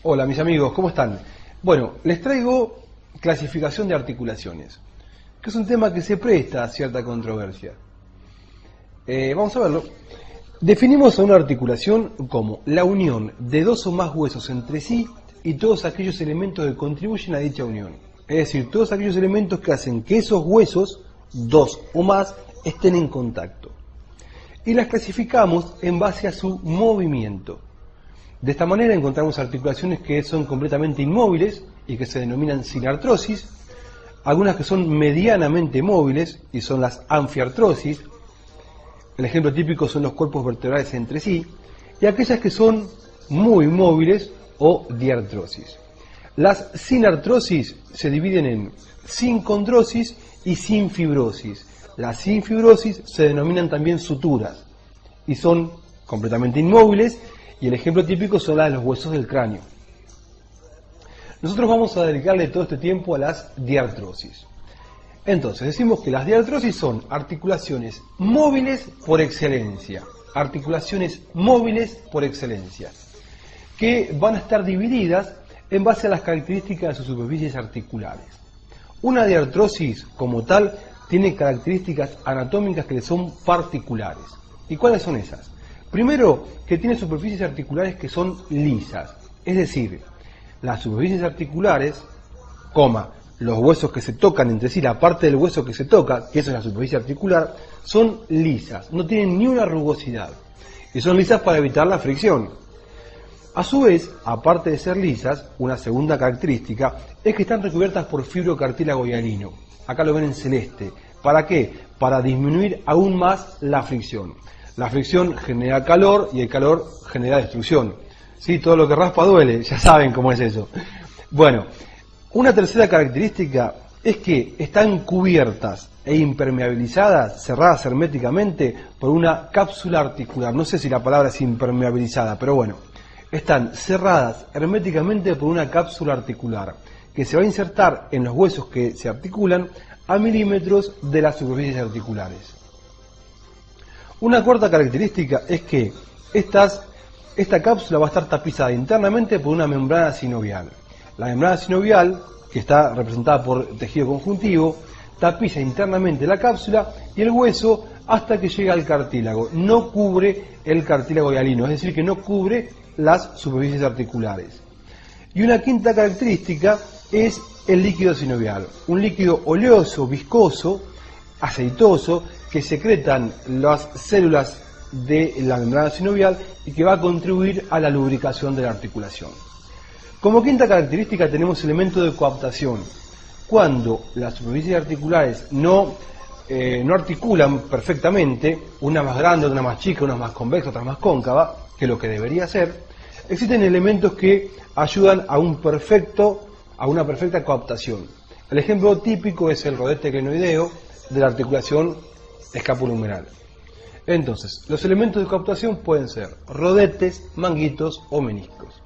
Hola mis amigos, ¿cómo están? Bueno, les traigo clasificación de articulaciones, que es un tema que se presta a cierta controversia. Vamos a verlo. Definimos a una articulación como la unión de dos o más huesos entre sí y todos aquellos elementos que contribuyen a dicha unión. Es decir, todos aquellos elementos que hacen que esos huesos, dos o más, estén en contacto. Y las clasificamos en base a su movimiento. De esta manera encontramos articulaciones que son completamente inmóviles y que se denominan sin artrosis, algunas que son medianamente móviles y son las anfiartrosis. El ejemplo típico son los cuerpos vertebrales entre sí, y aquellas que son muy móviles o diartrosis. Las sin artrosis se dividen en sin condrosis y sin fibrosis. Las sin fibrosis se denominan también suturas y son completamente inmóviles, y el ejemplo típico son las de los huesos del cráneo. Nosotros vamos a dedicarle todo este tiempo a las diartrosis. Entonces decimos que las diartrosis son articulaciones móviles por excelencia. Articulaciones móviles por excelencia, que van a estar divididas en base a las características de sus superficies articulares. Una diartrosis como tal tiene características anatómicas que le son particulares. ¿Y cuáles son esas? Primero, que tiene superficies articulares que son lisas, es decir, las superficies articulares, los huesos que se tocan entre sí, la parte del hueso que se toca, que eso es la superficie articular, son lisas, no tienen ni una rugosidad, y son lisas para evitar la fricción. A su vez, aparte de ser lisas, una segunda característica es que están recubiertas por fibrocartílago hialino. Acá lo ven en celeste. ¿Para qué? Para disminuir aún más la fricción. La fricción genera calor y el calor genera destrucción. ¿Sí? Todo lo que raspa duele, ya saben cómo es eso. Bueno, una tercera característica es que están cubiertas e impermeabilizadas, cerradas herméticamente por una cápsula articular. No sé si la palabra es impermeabilizada, pero bueno, están cerradas herméticamente por una cápsula articular que se va a insertar en los huesos que se articulan a milímetros de las superficies articulares. Una cuarta característica es que esta cápsula va a estar tapizada internamente por una membrana sinovial. La membrana sinovial, que está representada por tejido conjuntivo, tapiza internamente la cápsula y el hueso hasta que llega al cartílago. No cubre el cartílago hialino, es decir, que no cubre las superficies articulares. Y una quinta característica es el líquido sinovial, un líquido oleoso, viscoso, aceitoso, que secretan las células de la membrana sinovial y que va a contribuir a la lubricación de la articulación. Como quinta característica tenemos elementos de coaptación. Cuando las superficies articulares no articulan perfectamente, una más grande, otra más chica, una más convexa, otra más cóncava, que es lo que debería ser, existen elementos que ayudan a una perfecta coaptación. El ejemplo típico es el rodete glenoideo de la articulación escapulohumeral. Entonces, los elementos de coaptación pueden ser rodetes, manguitos o meniscos.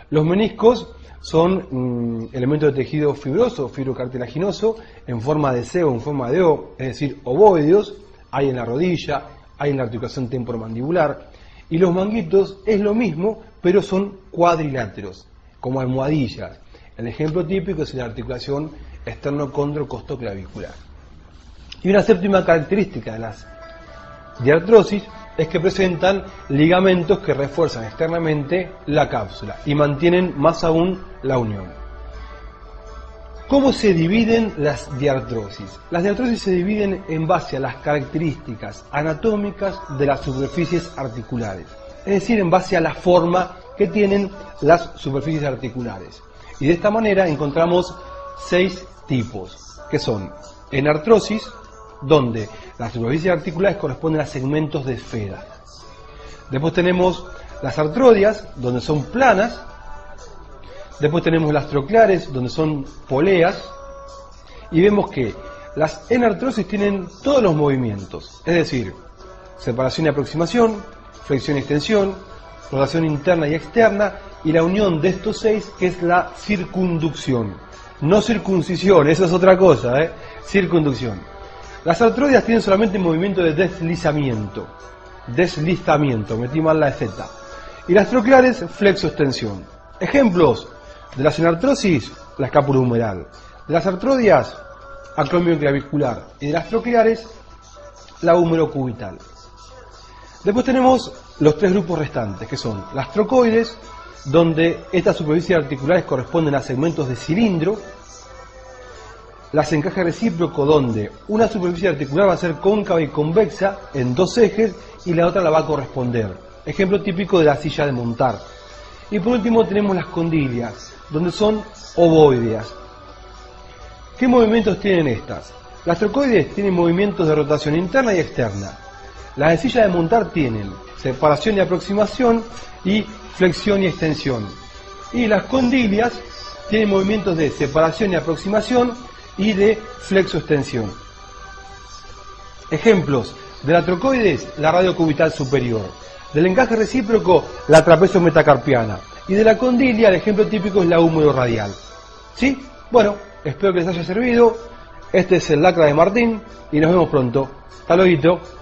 Los meniscos son elementos de tejido fibroso, fibrocartilaginoso, en forma de C o en forma de O, es decir, ovoideos, hay en la rodilla, hay en la articulación temporomandibular, y los manguitos es lo mismo, pero son cuadriláteros, como almohadillas. El ejemplo típico es la articulación esternocondrocostoclavicular. Y una séptima característica de las diartrosis es que presentan ligamentos que refuerzan externamente la cápsula y mantienen más aún la unión. ¿Cómo se dividen las diartrosis? Las diartrosis se dividen en base a las características anatómicas de las superficies articulares, es decir, en base a la forma que tienen las superficies articulares. Y de esta manera encontramos 6 tipos, que son enartrosis, donde las superficies articulares corresponden a segmentos de esfera. Después tenemos las artrodias, donde son planas. Después tenemos las trocleares, donde son poleas. Y vemos que las enartrosis tienen todos los movimientos, es decir, separación y aproximación, flexión y extensión, rotación interna y externa, y la unión de estos 6, que es la circunducción. No circuncisión, eso es otra cosa, circunducción. Las artrodias tienen solamente movimiento de deslizamiento, metí mal la Z. Y las trocleares, flexo-extensión. Ejemplos de la senartrosis, la escápula humeral. De las artrodias, acromio clavicular. Y de las troqueares, la húmero cubital. Después tenemos los tres grupos restantes, que son las trocoides, donde estas superficies articulares corresponden a segmentos de cilindro. Las encaje recíproco, donde una superficie articular va a ser cóncava y convexa en dos ejes y la otra la va a corresponder. Ejemplo típico de la silla de montar. Y por último tenemos las condilias, donde son ovoideas. ¿Qué movimientos tienen estas? Las trocoides tienen movimientos de rotación interna y externa. Las de silla de montar tienen separación y aproximación y flexión y extensión. Y las condilias tienen movimientos de separación y aproximación y de flexo-extensión. Ejemplos de la trocoides, la radiocubital superior. Del encaje recíproco, la trapecio metacarpiana. Y de la condilia, el ejemplo típico es la húmero radial. ¿Sí? Bueno, espero que les haya servido. Este es el Lacra de Martín y nos vemos pronto. Hasta luego.